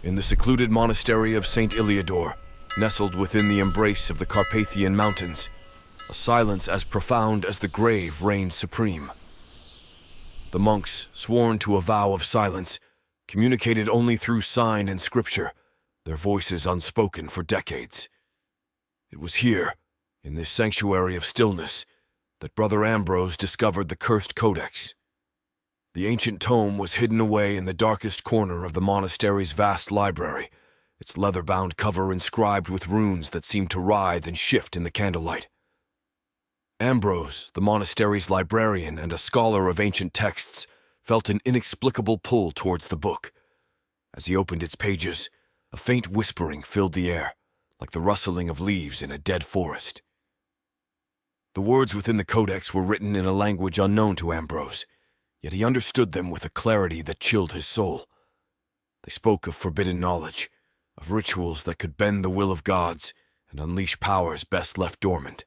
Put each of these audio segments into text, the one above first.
In the secluded monastery of St. Iliodor, nestled within the embrace of the Carpathian Mountains, a silence as profound as the grave reigned supreme. The monks, sworn to a vow of silence, communicated only through sign and scripture, their voices unspoken for decades. It was here, in this sanctuary of stillness, that Brother Ambrose discovered the Cursed Codex. The ancient tome was hidden away in the darkest corner of the monastery's vast library, its leather-bound cover inscribed with runes that seemed to writhe and shift in the candlelight. Ambrose, the monastery's librarian and a scholar of ancient texts, felt an inexplicable pull towards the book. As he opened its pages, a faint whispering filled the air, like the rustling of leaves in a dead forest. The words within the codex were written in a language unknown to Ambrose, yet he understood them with a clarity that chilled his soul. They spoke of forbidden knowledge, of rituals that could bend the will of gods and unleash powers best left dormant.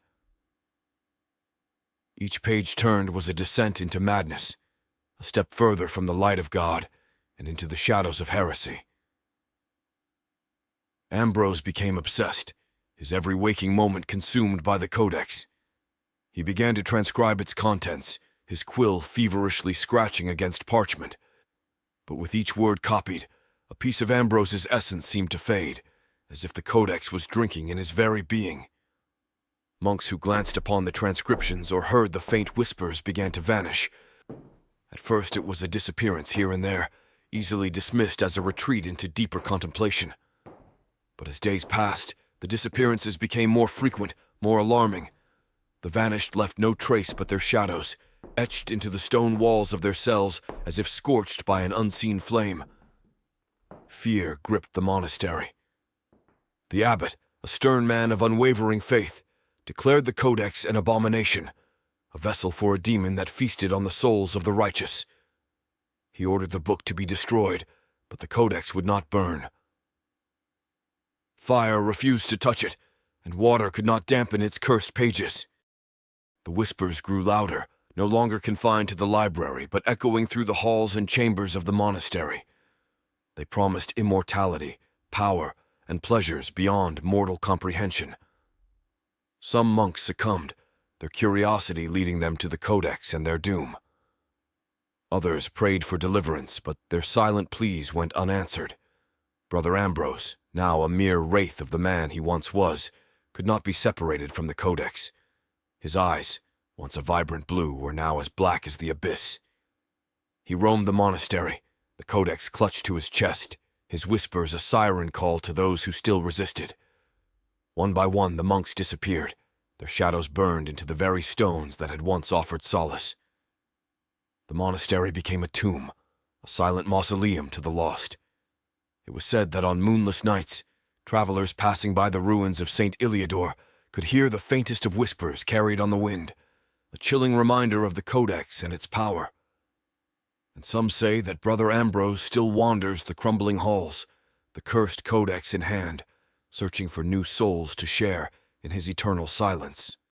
Each page turned was a descent into madness, a step further from the light of God and into the shadows of heresy. Ambrose became obsessed, his every waking moment consumed by the codex. He began to transcribe its contents, his quill feverishly scratching against parchment. But with each word copied, a piece of Ambrose's essence seemed to fade, as if the codex was drinking in his very being. Monks who glanced upon the transcriptions or heard the faint whispers began to vanish. At first it was a disappearance here and there, easily dismissed as a retreat into deeper contemplation. But as days passed, the disappearances became more frequent, more alarming. The vanished left no trace but their shadows, etched into the stone walls of their cells as if scorched by an unseen flame. Fear gripped the monastery. The abbot, a stern man of unwavering faith, declared the codex an abomination, a vessel for a demon that feasted on the souls of the righteous. He ordered the book to be destroyed, but the codex would not burn. Fire refused to touch it, and water could not dampen its cursed pages. The whispers grew louder, no longer confined to the library, but echoing through the halls and chambers of the monastery. They promised immortality, power, and pleasures beyond mortal comprehension. Some monks succumbed, their curiosity leading them to the codex and their doom. Others prayed for deliverance, but their silent pleas went unanswered. Brother Ambrose, now a mere wraith of the man he once was, could not be separated from the codex. His eyes, once a vibrant blue, were now as black as the abyss. He roamed the monastery, the codex clutched to his chest, his whispers a siren call to those who still resisted. One by one the monks disappeared, their shadows burned into the very stones that had once offered solace. The monastery became a tomb, a silent mausoleum to the lost. It was said that on moonless nights, travelers passing by the ruins of St. Iliodor could hear the faintest of whispers carried on the wind, a chilling reminder of the codex and its power. And some say that Brother Ambrose still wanders the crumbling halls, the cursed codex in hand, searching for new souls to share in his eternal silence.